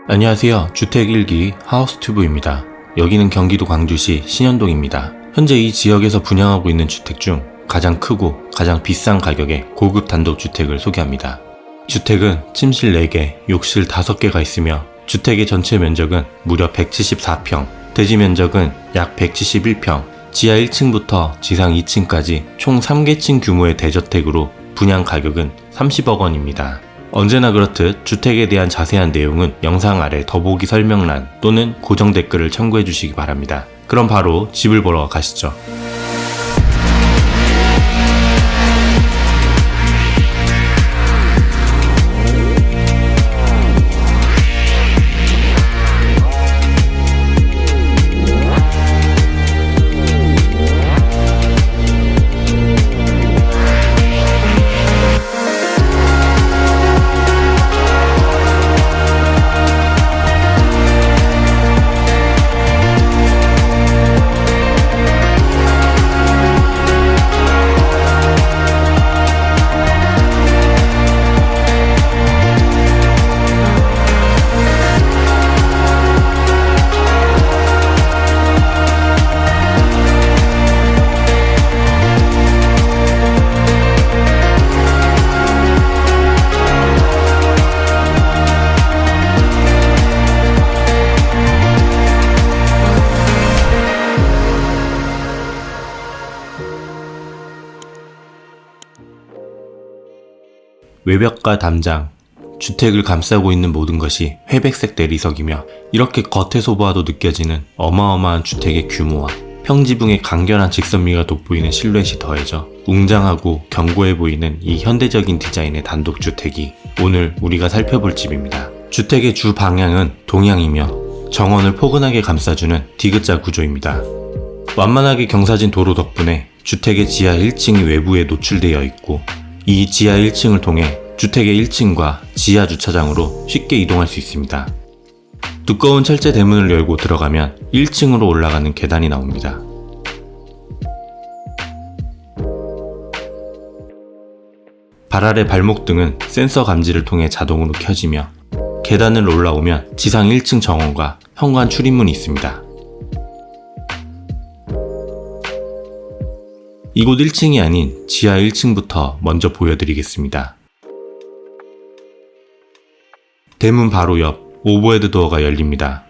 안녕하세요. 주택일기 하우스튜브입니다. 여기는 경기도 광주시 신현동입니다. 현재 이 지역에서 분양하고 있는 주택 중 가장 크고 가장 비싼 가격의 고급 단독주택을 소개합니다. 주택은 침실 4개, 욕실 5개가 있으며 주택의 전체 면적은 무려 174평, 대지 면적은 약 171평, 지하 1층부터 지상 2층까지 총 3개층 규모의 대저택으로 분양 가격은 30억 원입니다. 언제나 그렇듯 주택에 대한 자세한 내용은 영상 아래 더보기 설명란 또는 고정 댓글을 참고해 주시기 바랍니다. 그럼 바로 집을 보러 가시죠. 외벽과 담장, 주택을 감싸고 있는 모든 것이 회백색 내리석이며 이렇게 겉에서 보아도 느껴지는 어마어마한 주택의 규모와 평지붕의 간결한 직선미가 돋보이는 실루엣이 더해져 웅장하고 견고해 보이는 이 현대적인 디자인의 단독주택이 오늘 우리가 살펴볼 집입니다. 주택의 주 방향은 동향이며 정원을 포근하게 감싸주는 디귿자 구조입니다. 완만하게 경사진 도로 덕분에 주택의 지하 1층이 외부에 노출되어 있고 이 지하 1층을 통해 주택의 1층과 지하 주차장으로 쉽게 이동할 수 있습니다. 두꺼운 철제 대문을 열고 들어가면 1층으로 올라가는 계단이 나옵니다. 발 아래 발목등은 센서 감지를 통해 자동으로 켜지며 계단을 올라오면 지상 1층 정원과 현관 출입문이 있습니다. 이곳 1층이 아닌 지하 1층부터 먼저 보여드리겠습니다. 대문 바로 옆 오버헤드 도어가 열립니다.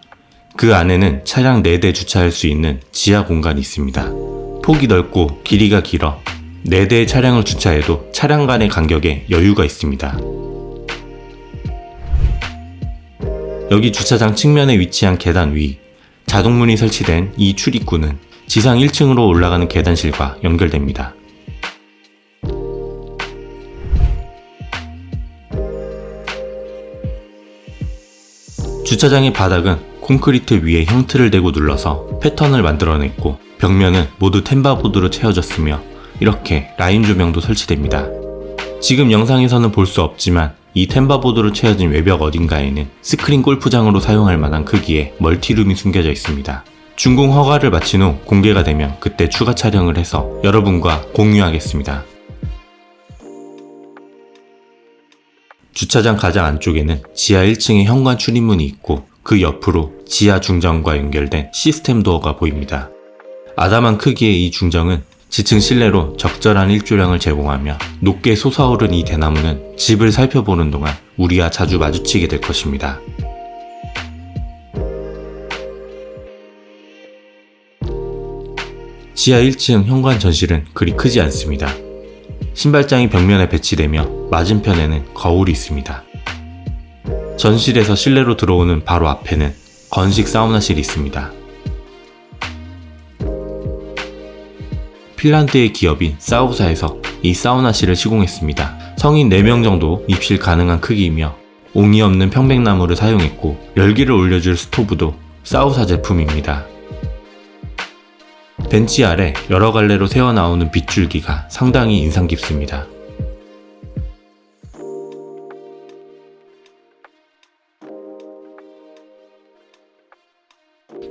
그 안에는 차량 4대 주차할 수 있는 지하 공간이 있습니다. 폭이 넓고 길이가 길어 4대의 차량을 주차해도 차량 간의 간격에 여유가 있습니다. 여기 주차장 측면에 위치한 계단 위, 자동문이 설치된 이 출입구는 지상 1층으로 올라가는 계단실과 연결됩니다. 주차장의 바닥은 콘크리트 위에 형틀을 대고 눌러서 패턴을 만들어냈고 벽면은 모두 템바보드로 채워졌으며 이렇게 라인 조명도 설치됩니다. 지금 영상에서는 볼 수 없지만 이 템바보드로 채워진 외벽 어딘가에는 스크린 골프장으로 사용할 만한 크기의 멀티룸이 숨겨져 있습니다. 준공 허가를 마친 후 공개가 되면 그때 추가 촬영을 해서 여러분과 공유하겠습니다. 주차장 가장 안쪽에는 지하 1층에 현관 출입문이 있고 그 옆으로 지하 중정과 연결된 시스템 도어가 보입니다. 아담한 크기의 이 중정은 지층 실내로 적절한 일조량을 제공하며 높게 솟아오른 이 대나무는 집을 살펴보는 동안 우리와 자주 마주치게 될 것입니다. 지하 1층 현관 전실은 그리 크지 않습니다. 신발장이 벽면에 배치되며 맞은편에는 거울이 있습니다. 전실에서 실내로 들어오는 바로 앞에는 건식 사우나실이 있습니다. 핀란드의 기업인 사우사에서 이 사우나실을 시공했습니다. 성인 4명 정도 입실 가능한 크기이며 옹이 없는 평백나무를 사용했고 열기를 올려줄 스토브도 사우사 제품입니다. 벤치 아래 여러 갈래로 새어나오는 빗줄기가 상당히 인상 깊습니다.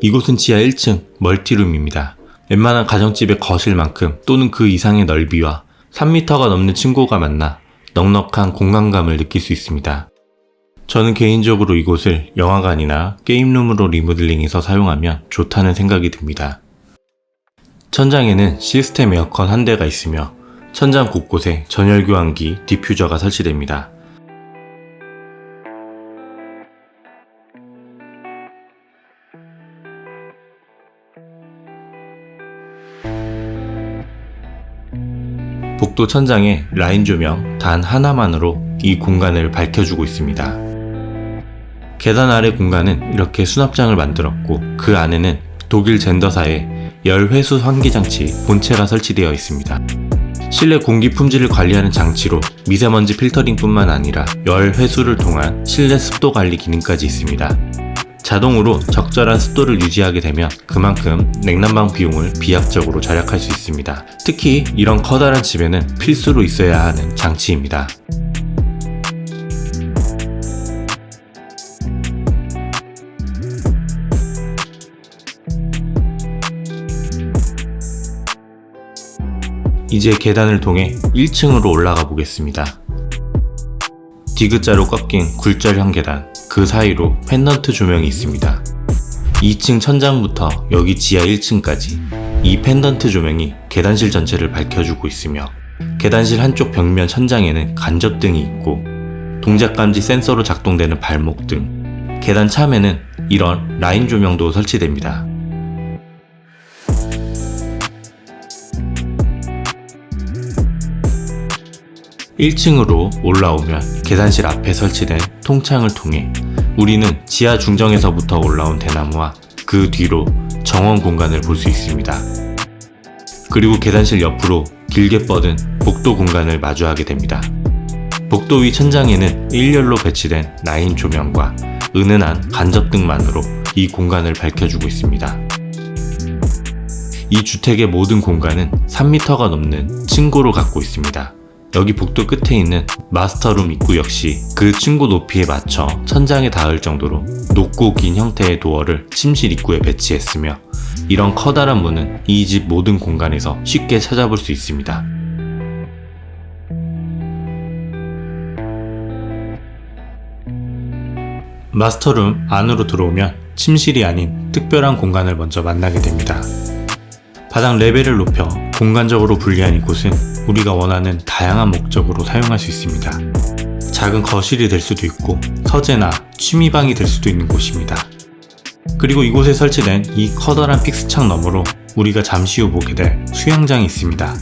이곳은 지하 1층 멀티룸입니다. 웬만한 가정집의 거실만큼 또는 그 이상의 넓이와 3m가 넘는 층고가 만나 넉넉한 공간감을 느낄 수 있습니다. 저는 개인적으로 이곳을 영화관이나 게임룸으로 리모델링해서 사용하면 좋다는 생각이 듭니다. 천장에는 시스템 에어컨 한 대가 있으며 천장 곳곳에 전열 교환기, 디퓨저가 설치됩니다. 복도 천장에 라인 조명 단 하나만으로 이 공간을 밝혀주고 있습니다. 계단 아래 공간은 이렇게 수납장을 만들었고 그 안에는 독일 젠더사의 열 회수 환기 장치 본체가 설치되어 있습니다. 실내 공기 품질을 관리하는 장치로 미세먼지 필터링뿐만 아니라 열 회수를 통한 실내 습도 관리 기능까지 있습니다. 자동으로 적절한 습도를 유지하게 되면 그만큼 냉난방 비용을 비약적으로 절약할 수 있습니다. 특히 이런 커다란 집에는 필수로 있어야 하는 장치입니다. 이제 계단을 통해 1층으로 올라가 보겠습니다. 디귿자로 꺾인 굴절형 계단, 그 사이로 펜던트 조명이 있습니다. 2층 천장부터 여기 지하 1층까지 이 펜던트 조명이 계단실 전체를 밝혀주고 있으며 계단실 한쪽 벽면 천장에는 간접등이 있고 동작감지 센서로 작동되는 발목등, 계단 참에는 이런 라인 조명도 설치됩니다. 1층으로 올라오면 계단실 앞에 설치된 통창을 통해 우리는 지하 중정에서부터 올라온 대나무와 그 뒤로 정원 공간을 볼 수 있습니다. 그리고 계단실 옆으로 길게 뻗은 복도 공간을 마주하게 됩니다. 복도 위 천장에는 일렬로 배치된 라인 조명과 은은한 간접등만으로 이 공간을 밝혀주고 있습니다. 이 주택의 모든 공간은 3m가 넘는 층고를 갖고 있습니다. 여기 복도 끝에 있는 마스터룸 입구 역시 그 층고 높이에 맞춰 천장에 닿을 정도로 높고 긴 형태의 도어를 침실 입구에 배치했으며 이런 커다란 문은 이 집 모든 공간에서 쉽게 찾아볼 수 있습니다. 마스터룸 안으로 들어오면 침실이 아닌 특별한 공간을 먼저 만나게 됩니다. 바닥 레벨을 높여 공간적으로 분리한 이곳은 우리가 원하는 다양한 목적으로 사용할 수 있습니다. 작은 거실이 될 수도 있고 서재나 취미방이 될 수도 있는 곳입니다. 그리고 이곳에 설치된 이 커다란 픽스창 너머로 우리가 잠시 후 보게 될 수영장이 있습니다.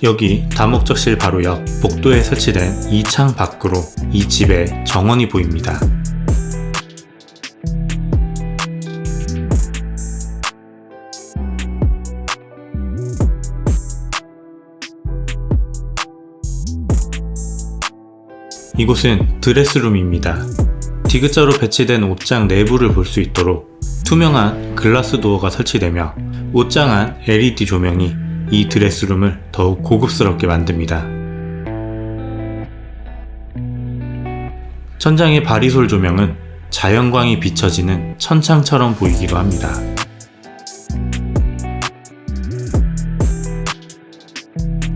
여기 다목적실 바로 옆 복도에 설치된 이 창 밖으로 이 집의 정원이 보입니다. 이곳은 드레스룸입니다. 디귿자로 배치된 옷장 내부를 볼 수 있도록 투명한 글라스 도어가 설치되며 옷장안 LED 조명이 이 드레스룸을 더욱 고급스럽게 만듭니다. 천장의 바리솔 조명은 자연광이 비춰지는 천창처럼 보이기도 합니다.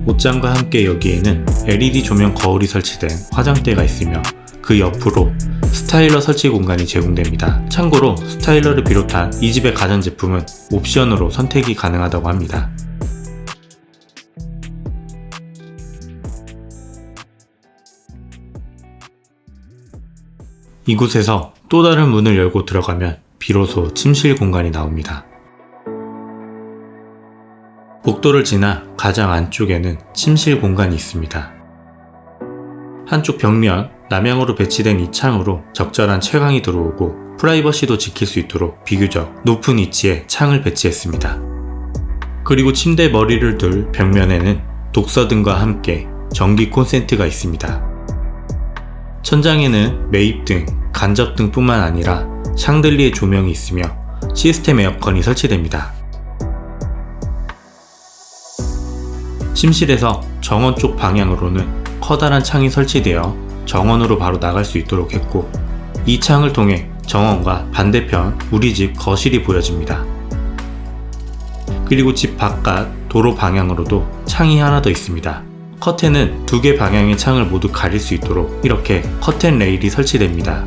옷장과 함께 여기에는 LED 조명 거울이 설치된 화장대가 있으며 그 옆으로 스타일러 설치 공간이 제공됩니다. 참고로 스타일러를 비롯한 이 집의 가전제품은 옵션으로 선택이 가능하다고 합니다. 이곳에서 또 다른 문을 열고 들어가면 비로소 침실 공간이 나옵니다. 복도를 지나 가장 안쪽에는 침실 공간이 있습니다. 한쪽 벽면 남향으로 배치된 이 창으로 적절한 채광이 들어오고 프라이버시도 지킬 수 있도록 비교적 높은 위치에 창을 배치했습니다. 그리고 침대 머리를 둘 벽면에는 독서등과 함께 전기 콘센트가 있습니다. 천장에는 매입등, 간접등 뿐만 아니라 샹들리에 조명이 있으며 시스템 에어컨이 설치됩니다. 침실에서 정원 쪽 방향으로는 커다란 창이 설치되어 정원으로 바로 나갈 수 있도록 했고 이 창을 통해 정원과 반대편 우리 집 거실이 보여집니다. 그리고 집 바깥 도로 방향으로도 창이 하나 더 있습니다. 커튼은 두 개 방향의 창을 모두 가릴 수 있도록 이렇게 커튼 레일이 설치됩니다.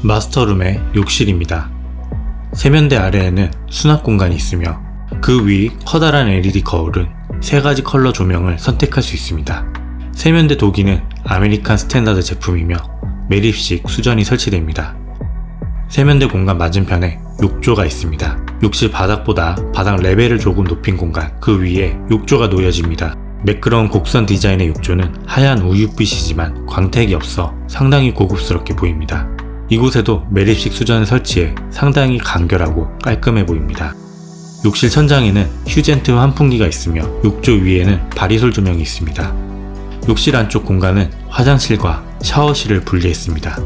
마스터룸의 욕실입니다. 세면대 아래에는 수납 공간이 있으며 그 위 커다란 LED 거울은 세 가지 컬러 조명을 선택할 수 있습니다. 세면대 도기는 아메리칸 스탠다드 제품이며 매립식 수전이 설치됩니다. 세면대 공간 맞은편에 욕조가 있습니다. 욕실 바닥보다 바닥 레벨을 조금 높인 공간, 그 위에 욕조가 놓여집니다. 매끄러운 곡선 디자인의 욕조는 하얀 우윳빛이지만 광택이 없어 상당히 고급스럽게 보입니다. 이곳에도 매립식 수전을 설치해 상당히 간결하고 깔끔해 보입니다. 욕실 천장에는 휴젠트 환풍기가 있으며 욕조 위에는 바리솔 조명이 있습니다. 욕실 안쪽 공간은 화장실과 샤워실을 분리했습니다.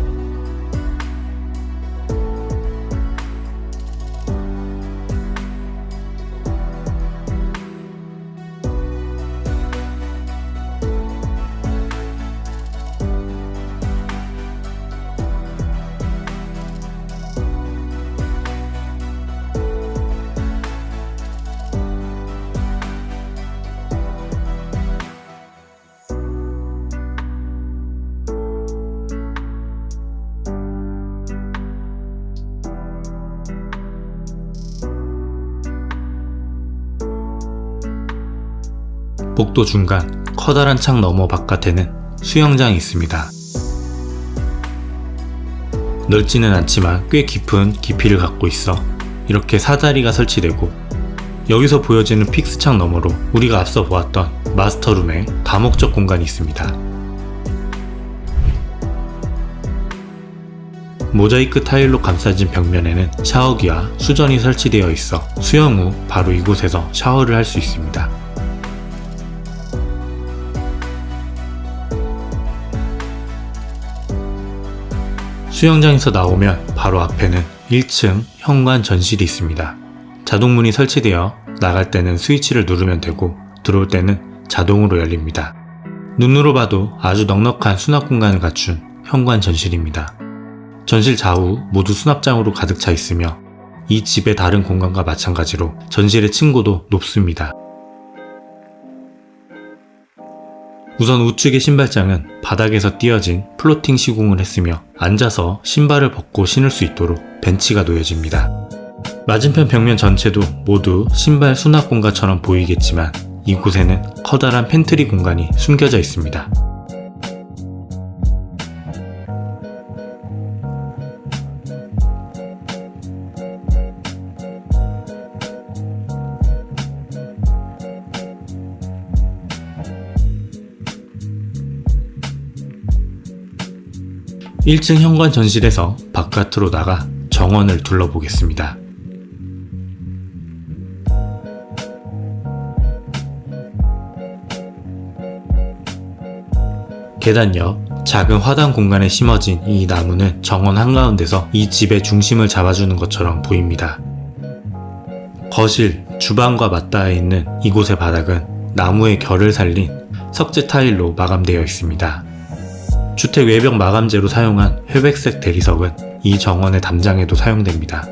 복도 중간 커다란 창 너머 바깥에는 수영장이 있습니다. 넓지는 않지만 꽤 깊은 깊이를 갖고 있어 이렇게 사다리가 설치되고, 여기서 보여지는 픽스 창 너머로 우리가 앞서 보았던 마스터룸의 다목적 공간이 있습니다. 모자이크 타일로 감싸진 벽면에는 샤워기와 수전이 설치되어 있어 수영 후 바로 이곳에서 샤워를 할 수 있습니다. 수영장에서 나오면 바로 앞에는 1층 현관 전실이 있습니다. 자동문이 설치되어 나갈 때는 스위치를 누르면 되고 들어올 때는 자동으로 열립니다. 눈으로 봐도 아주 넉넉한 수납 공간을 갖춘 현관 전실입니다. 전실 좌우 모두 수납장으로 가득 차 있으며 이 집의 다른 공간과 마찬가지로 전실의 층고도 높습니다. 우선 우측의 신발장은 바닥에서 띄어진 플로팅 시공을 했으며 앉아서 신발을 벗고 신을 수 있도록 벤치가 놓여집니다. 맞은편 벽면 전체도 모두 신발 수납 공간처럼 보이겠지만 이곳에는 커다란 팬트리 공간이 숨겨져 있습니다. (1층) 현관 전실에서 바깥으로 나가 정원을 둘러보겠습니다. 계단 옆 작은 화단 공간에 심어진 이 나무는 정원 한가운데서 이 집의 중심을 잡아주는 것처럼 보입니다. 거실, 주방과 맞닿아 있는 이곳의 바닥은 나무의 결을 살린 석재 타일로 마감되어 있습니다. 주택 외벽 마감재로 사용한 회백색 대리석은 이 정원의 담장에도 사용됩니다.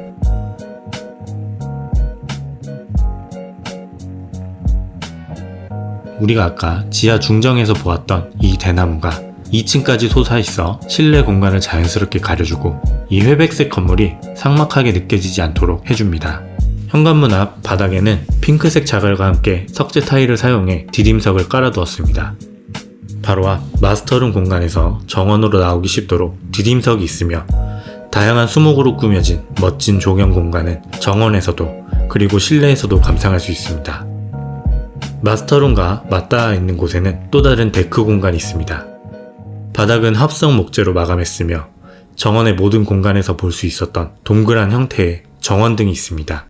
우리가 아까 지하 중정에서 보았던 이 대나무가 2층까지 솟아있어 실내 공간을 자연스럽게 가려주고 이 회백색 건물이 삭막하게 느껴지지 않도록 해줍니다. 현관문 앞 바닥에는 핑크색 자갈과 함께 석재 타일을 사용해 디딤석을 깔아두었습니다. 바로 앞 마스터룸 공간에서 정원으로 나오기 쉽도록 디딤석이 있으며 다양한 수목으로 꾸며진 멋진 조경 공간은 정원에서도 그리고 실내에서도 감상할 수 있습니다. 마스터룸과 맞닿아 있는 곳에는 또 다른 데크 공간이 있습니다. 바닥은 합성 목재로 마감했으며 정원의 모든 공간에서 볼 수 있었던 동그란 형태의 정원등이 있습니다.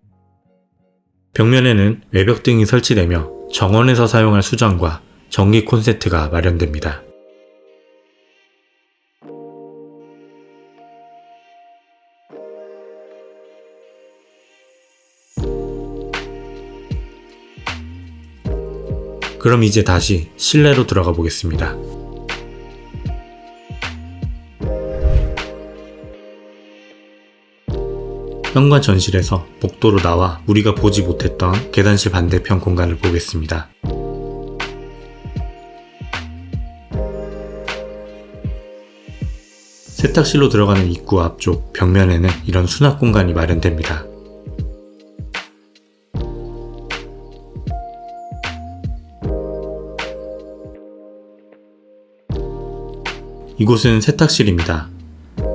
벽면에는 외벽등이 설치되며 정원에서 사용할 수전과 전기 콘센트가 마련됩니다. 그럼 이제 다시 실내로 들어가 보겠습니다. 현관 전실에서 복도로 나와 우리가 보지 못했던 계단실 반대편 공간을 보겠습니다. 세탁실로 들어가는 입구 앞쪽 벽면에는 이런 수납 공간이 마련됩니다. 이곳은 세탁실입니다.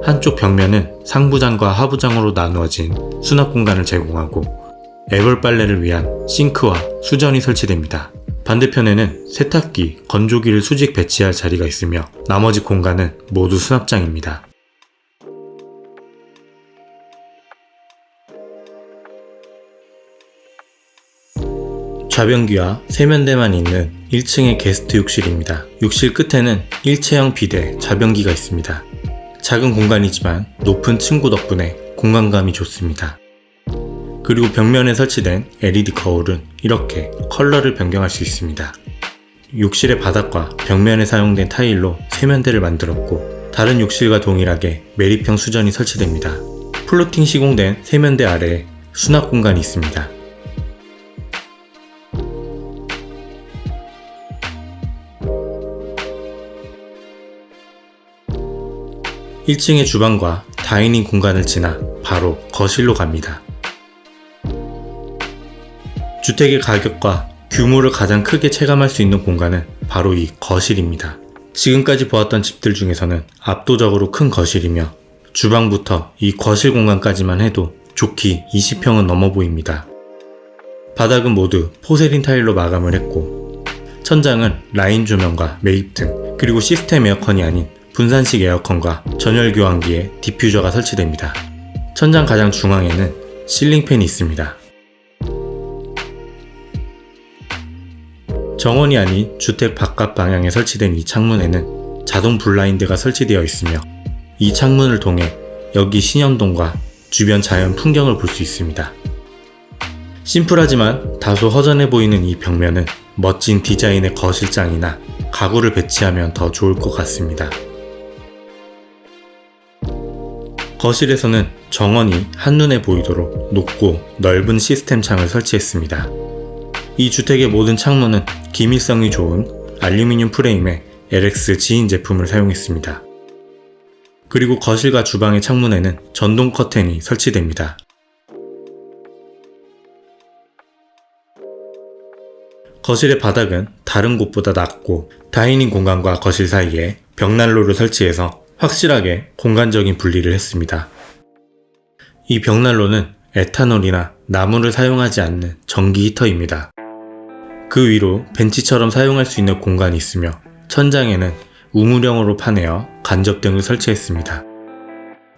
한쪽 벽면은 상부장과 하부장으로 나누어진 수납 공간을 제공하고 애벌 빨래를 위한 싱크와 수전이 설치됩니다. 반대편에는 세탁기, 건조기를 수직 배치할 자리가 있으며 나머지 공간은 모두 수납장입니다. 좌변기와 세면대만 있는 1층의 게스트 욕실입니다. 욕실 끝에는 일체형 비대 좌변기가 있습니다. 작은 공간이지만 높은 층고 덕분에 공간감이 좋습니다. 그리고 벽면에 설치된 LED 거울은 이렇게 컬러를 변경할 수 있습니다. 욕실의 바닥과 벽면에 사용된 타일로 세면대를 만들었고 다른 욕실과 동일하게 매립형 수전이 설치됩니다. 플로팅 시공된 세면대 아래에 수납 공간이 있습니다. 1층의 주방과 다이닝 공간을 지나 바로 거실로 갑니다. 주택의 가격과 규모를 가장 크게 체감할 수 있는 공간은 바로 이 거실입니다. 지금까지 보았던 집들 중에서는 압도적으로 큰 거실이며 주방부터 이 거실 공간까지만 해도 좋기 20평은 넘어 보입니다. 바닥은 모두 포세린 타일로 마감을 했고 천장은 라인 조명과 매입 등 그리고 시스템 에어컨이 아닌 분산식 에어컨과 전열 교환기에 디퓨저가 설치됩니다. 천장 가장 중앙에는 실링팬이 있습니다. 정원이 아닌 주택 바깥 방향에 설치된 이 창문에는 자동 블라인드가 설치되어 있으며 이 창문을 통해 여기 신현동과 주변 자연 풍경을 볼 수 있습니다. 심플하지만 다소 허전해 보이는 이 벽면은 멋진 디자인의 거실장이나 가구를 배치하면 더 좋을 것 같습니다. 거실에서는 정원이 한눈에 보이도록 높고 넓은 시스템 창을 설치했습니다. 이 주택의 모든 창문은 기밀성이 좋은 알루미늄 프레임의 LX 지인 제품을 사용했습니다. 그리고 거실과 주방의 창문에는 전동 커튼이 설치됩니다. 거실의 바닥은 다른 곳보다 낮고 다이닝 공간과 거실 사이에 벽난로를 설치해서 확실하게 공간적인 분리를 했습니다. 이 벽난로는 에탄올이나 나무를 사용하지 않는 전기 히터입니다. 그 위로 벤치처럼 사용할 수 있는 공간이 있으며 천장에는 우물형으로 파내어 간접등을 설치했습니다.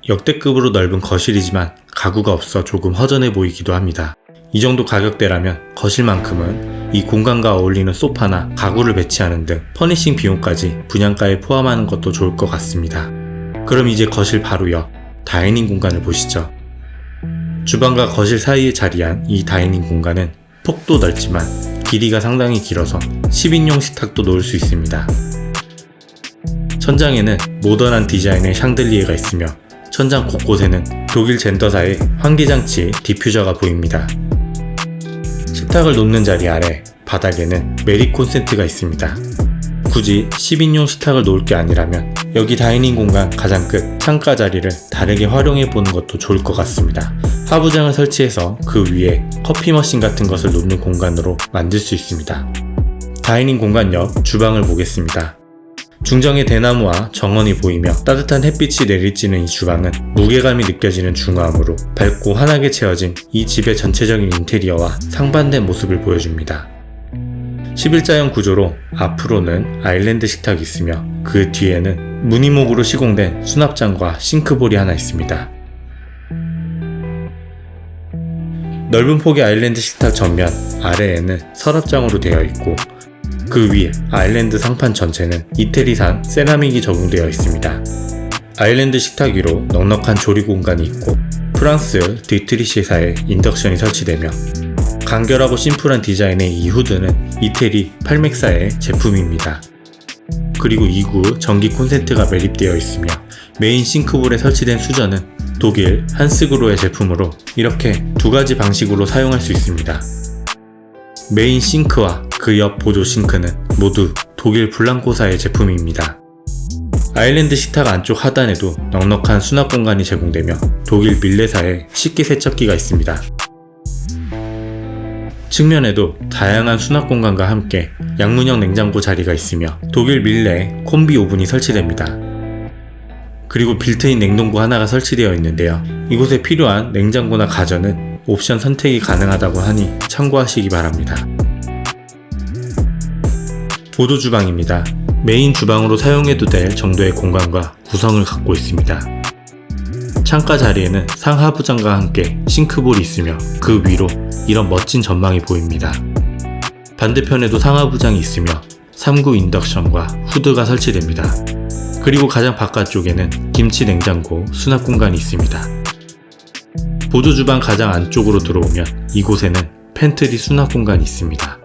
역대급으로 넓은 거실이지만 가구가 없어 조금 허전해 보이기도 합니다. 이 정도 가격대라면 거실만큼은 이 공간과 어울리는 소파나 가구를 배치하는 등 퍼니싱 비용까지 분양가에 포함하는 것도 좋을 것 같습니다. 그럼 이제 거실 바로 옆 다이닝 공간을 보시죠. 주방과 거실 사이에 자리한 이 다이닝 공간은 폭도 넓지만 길이가 상당히 길어서 10인용 식탁도 놓을 수 있습니다. 천장에는 모던한 디자인의 샹들리에가 있으며 천장 곳곳에는 독일 젠더사의 환기장치 디퓨저가 보입니다. 식탁을 놓는 자리 아래 바닥에는 메리 콘센트가 있습니다. 굳이 10인용 식탁을 놓을 게 아니라면 여기 다이닝 공간 가장 끝 창가 자리를 다르게 활용해 보는 것도 좋을 것 같습니다. 하부장을 설치해서 그 위에 커피 머신 같은 것을 놓는 공간으로 만들 수 있습니다. 다이닝 공간 옆 주방을 보겠습니다. 중정의 대나무와 정원이 보이며 따뜻한 햇빛이 내리쬐는 이 주방은 무게감이 느껴지는 중후함으로 밝고 환하게 채워진 이 집의 전체적인 인테리어와 상반된 모습을 보여줍니다. 11자형 구조로 앞으로는 아일랜드 식탁이 있으며 그 뒤에는 무늬목으로 시공된 수납장과 싱크볼이 하나 있습니다. 넓은 폭의 아일랜드 식탁 전면 아래에는 서랍장으로 되어 있고 그 위 아일랜드 상판 전체는 이태리산 세라믹이 적용되어 있습니다. 아일랜드 식탁 위로 넉넉한 조리 공간이 있고 프랑스 디트리시사의 인덕션이 설치되며 간결하고 심플한 디자인의 이 후드는 이태리 팔맥사의 제품입니다. 그리고 이구 전기 콘센트가 매립되어 있으며 메인 싱크볼에 설치된 수전은 독일 한스그로의 제품으로 이렇게 두 가지 방식으로 사용할 수 있습니다. 메인 싱크와 그 옆 보조 싱크는 모두 독일 블랑코사의 제품입니다. 아일랜드 식탁 안쪽 하단에도 넉넉한 수납 공간이 제공되며 독일 밀레사의 식기세척기가 있습니다. 측면에도 다양한 수납 공간과 함께 양문형 냉장고 자리가 있으며 독일 밀레 콤비 오븐이 설치됩니다. 그리고 빌트인 냉동고 하나가 설치되어 있는데요. 이곳에 필요한 냉장고나 가전은 옵션 선택이 가능하다고 하니 참고하시기 바랍니다. 보조 주방입니다. 메인 주방으로 사용해도 될 정도의 공간과 구성을 갖고 있습니다. 창가 자리에는 상하부장과 함께 싱크볼이 있으며 그 위로 이런 멋진 전망이 보입니다. 반대편에도 상하부장이 있으며 3구 인덕션과 후드가 설치됩니다. 그리고 가장 바깥쪽에는 김치 냉장고 수납 공간이 있습니다. 보조 주방 가장 안쪽으로 들어오면 이곳에는 팬트리 수납 공간이 있습니다.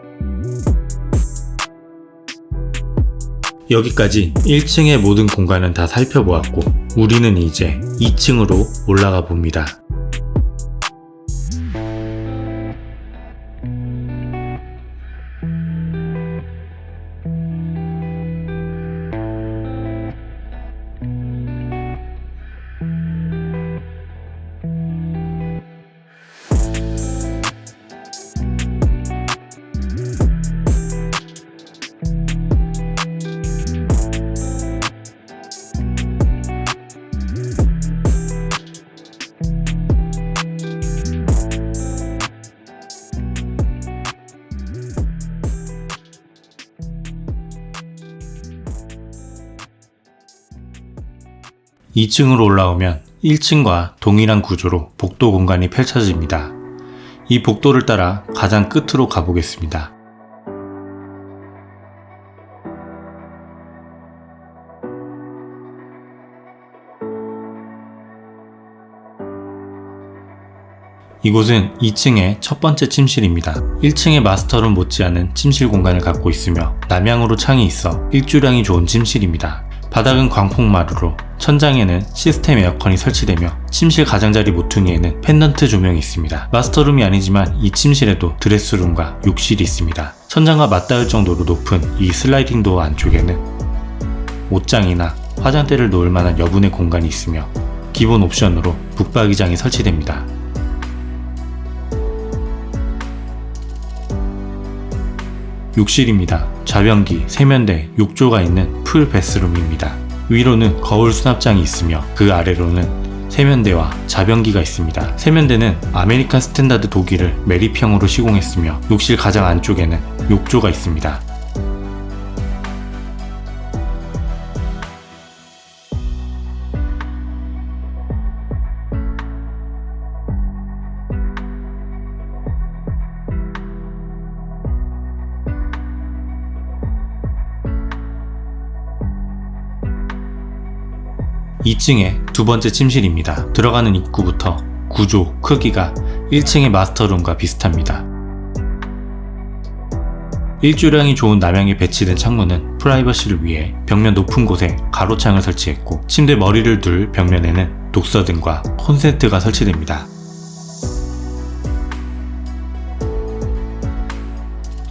여기까지 1층의 모든 공간은 다 살펴보았고 우리는 이제 2층으로 올라가 봅니다. 이 2층으로 올라오면 1층과 동일한 구조로 복도 공간이 펼쳐집니다. 이 복도를 따라 가장 끝으로 가보겠습니다. 이곳은 2층의 첫 번째 침실입니다. 1층의 마스터룸 못지않은 침실 공간을 갖고 있으며 남향으로 창이 있어 일조량이 좋은 침실입니다. 바닥은 광폭마루로 천장에는 시스템 에어컨이 설치되며 침실 가장자리 모퉁이에는 펜던트 조명이 있습니다. 마스터룸이 아니지만 이 침실에도 드레스룸과 욕실이 있습니다. 천장과 맞닿을 정도로 높은 이 슬라이딩 도어 안쪽에는 옷장이나 화장대를 놓을 만한 여분의 공간이 있으며 기본 옵션으로 북박이장이 설치됩니다. 욕실입니다. 좌변기, 세면대, 욕조가 있는 풀 베스룸입니다. 위로는 거울 수납장이 있으며 그 아래로는 세면대와 좌변기가 있습니다. 세면대는 아메리칸 스탠다드 독일을 메리평으로 시공했으며 욕실 가장 안쪽에는 욕조가 있습니다. 이 2층의 두 번째 침실입니다. 들어가는 입구부터 구조, 크기가 1층의 마스터룸과 비슷합니다. 일조량이 좋은 남향에 배치된 창문은 프라이버시를 위해 벽면 높은 곳에 가로창을 설치했고 침대 머리를 둘 벽면에는 독서등과 콘센트가 설치됩니다.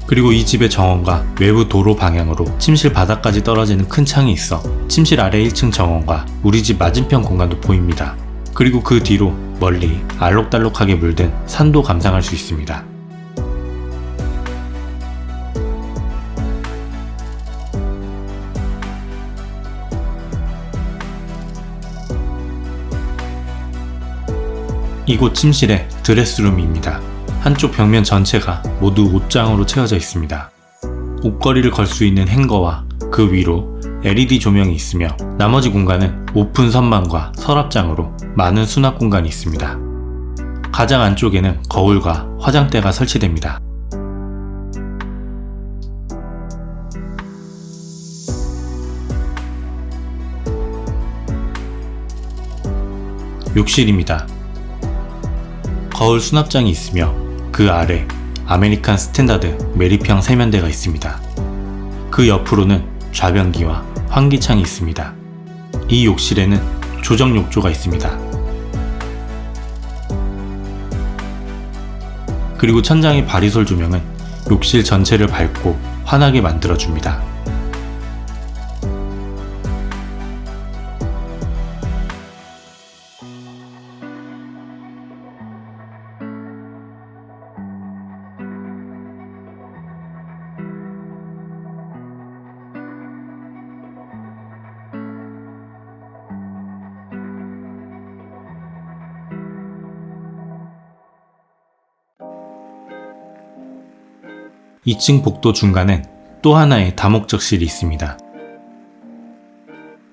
그리고 이 집의 정원과 외부 도로 방향으로 침실 바닥까지 떨어지는 큰 창이 있어 침실 아래 1층 정원과 우리 집 맞은편 공간도 보입니다. 그리고 그 뒤로 멀리 알록달록하게 물든 산도 감상할 수 있습니다. 이곳 침실의 드레스룸입니다. 한쪽 벽면 전체가 모두 옷장으로 채워져 있습니다. 옷걸이를 걸 수 있는 행거와 그 위로 LED 조명이 있으며 나머지 공간은 오픈 선반과 서랍장으로 많은 수납 공간이 있습니다. 가장 안쪽에는 거울과 화장대가 설치됩니다. 욕실입니다. 거울 수납장이 있으며 그 아래 아메리칸 스탠다드 메리평 세면대가 있습니다. 그 옆으로는 좌변기와 환기창이 있습니다. 이 욕실에는 조정 욕조가 있습니다. 그리고 천장의 바리솔 조명은 욕실 전체를 밝고 환하게 만들어줍니다. 이 2층 복도 중간엔 또 하나의 다목적실이 있습니다.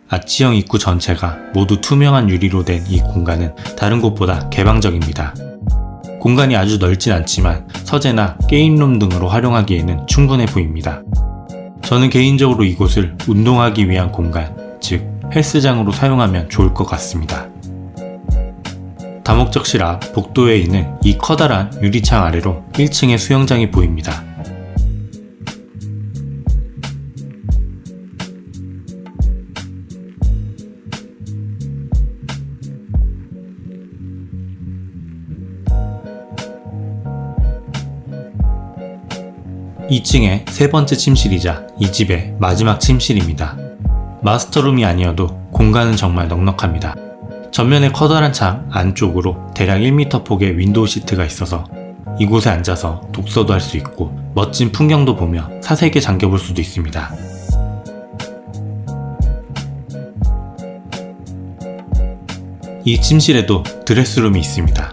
아치형 입구 전체가 모두 투명한 유리로 된 이 공간은 다른 곳보다 개방적입니다. 공간이 아주 넓진 않지만 서재나 게임룸 등으로 활용하기에는 충분해 보입니다. 저는 개인적으로 이곳을 운동하기 위한 공간, 즉 헬스장으로 사용하면 좋을 것 같습니다. 다목적실 앞 복도에 있는 이 커다란 유리창 아래로 1층의 수영장이 보입니다. 이 2층의 세 번째 침실이자 이 집의 마지막 침실입니다. 마스터룸이 아니어도 공간은 정말 넉넉합니다. 전면에 커다란 창 안쪽으로 대략 1m 폭의 윈도우 시트가 있어서 이곳에 앉아서 독서도 할 수 있고 멋진 풍경도 보며 사색에 잠겨볼 수도 있습니다. 이 침실에도 드레스룸이 있습니다.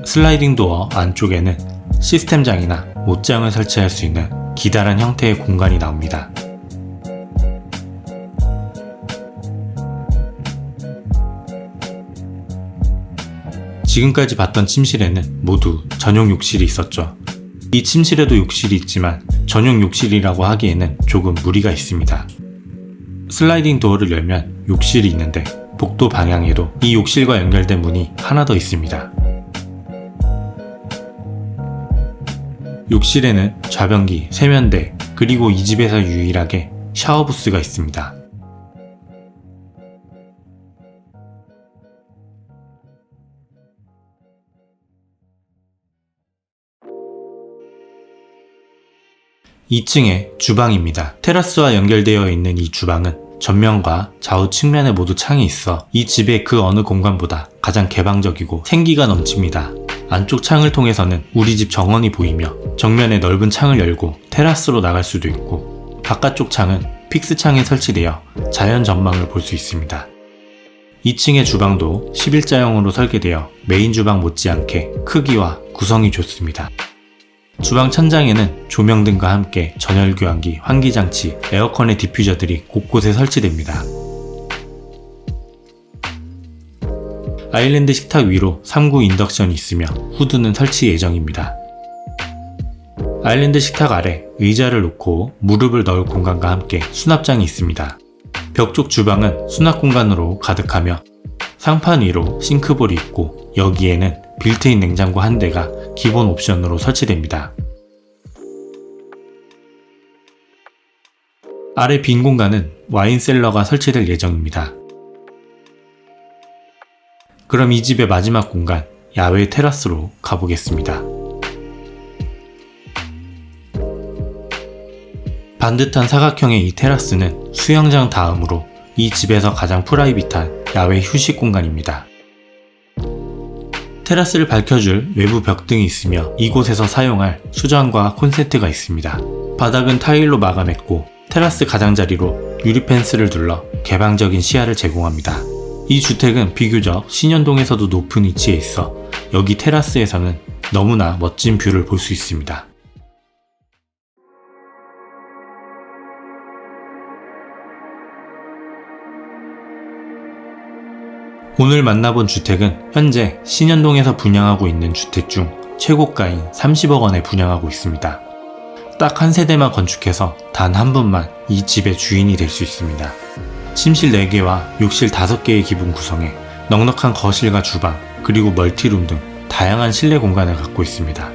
슬라이딩 도어 안쪽에는 시스템장이나 옷장을 설치할 수 있는 기다란 형태의 공간이 나옵니다. 지금까지 봤던 침실에는 모두 전용 욕실이 있었죠. 이 침실에도 욕실이 있지만 전용 욕실이라고 하기에는 조금 무리가 있습니다. 슬라이딩 도어를 열면 욕실이 있는데 복도 방향에도 이 욕실과 연결된 문이 하나 더 있습니다. 욕실에는 좌변기, 세면대, 그리고 이 집에서 유일하게 샤워부스가 있습니다. 이 2층의 주방입니다. 테라스와 연결되어 있는 이 주방은 전면과 좌우 측면에 모두 창이 있어 이 집의 그 어느 공간보다 가장 개방적이고 생기가 넘칩니다. 안쪽 창을 통해서는 우리 집 정원이 보이며 정면에 넓은 창을 열고 테라스로 나갈 수도 있고 바깥쪽 창은 픽스 창에 설치되어 자연 전망을 볼 수 있습니다. 2층의 주방도 11자형으로 설계되어 메인 주방 못지않게 크기와 구성이 좋습니다. 주방 천장에는 조명등과 함께 전열 교환기, 환기장치, 에어컨의 디퓨저들이 곳곳에 설치됩니다. 아일랜드 식탁 위로 3구 인덕션이 있으며 후드는 설치 예정입니다. 아일랜드 식탁 아래 의자를 놓고 무릎을 넣을 공간과 함께 수납장이 있습니다. 벽 쪽 주방은 수납 공간으로 가득하며 상판 위로 싱크볼이 있고 여기에는 빌트인 냉장고 한 대가 기본 옵션으로 설치됩니다. 아래 빈 공간은 와인 셀러가 설치될 예정입니다. 그럼 이 집의 마지막 공간, 야외 테라스로 가보겠습니다. 반듯한 사각형의 이 테라스는 수영장 다음으로 이 집에서 가장 프라이빗한 야외 휴식 공간입니다. 테라스를 밝혀줄 외부 벽등이 있으며 이곳에서 사용할 수전과 콘센트가 있습니다. 바닥은 타일로 마감했고 테라스 가장자리로 유리 펜스를 둘러 개방적인 시야를 제공합니다. 이 주택은 비교적 신현동에서도 높은 위치에 있어 여기 테라스에서는 너무나 멋진 뷰를 볼 수 있습니다. 오늘 만나본 주택은 현재 신현동에서 분양하고 있는 주택 중 최고가인 30억 원에 분양하고 있습니다. 딱 한 세대만 건축해서 단 한 분만 이 집의 주인이 될 수 있습니다. 침실 4개와 욕실 5개의 기본 구성에 넉넉한 거실과 주방, 그리고 멀티룸 등 다양한 실내 공간을 갖고 있습니다.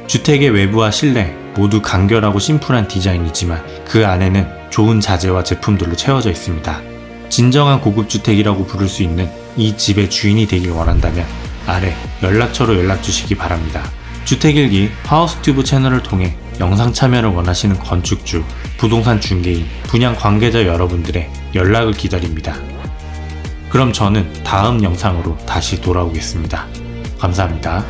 주택의 외부와 실내 모두 간결하고 심플한 디자인이지만 그 안에는 좋은 자재와 제품들로 채워져 있습니다. 진정한 고급주택이라고 부를 수 있는 이 집의 주인이 되길 원한다면 아래 연락처로 연락 주시기 바랍니다. 주택일기 하우스튜브 채널을 통해 영상 참여를 원하시는 건축주, 부동산 중개인, 분양 관계자 여러분들의 연락을 기다립니다. 그럼 저는 다음 영상으로 다시 돌아오겠습니다. 감사합니다.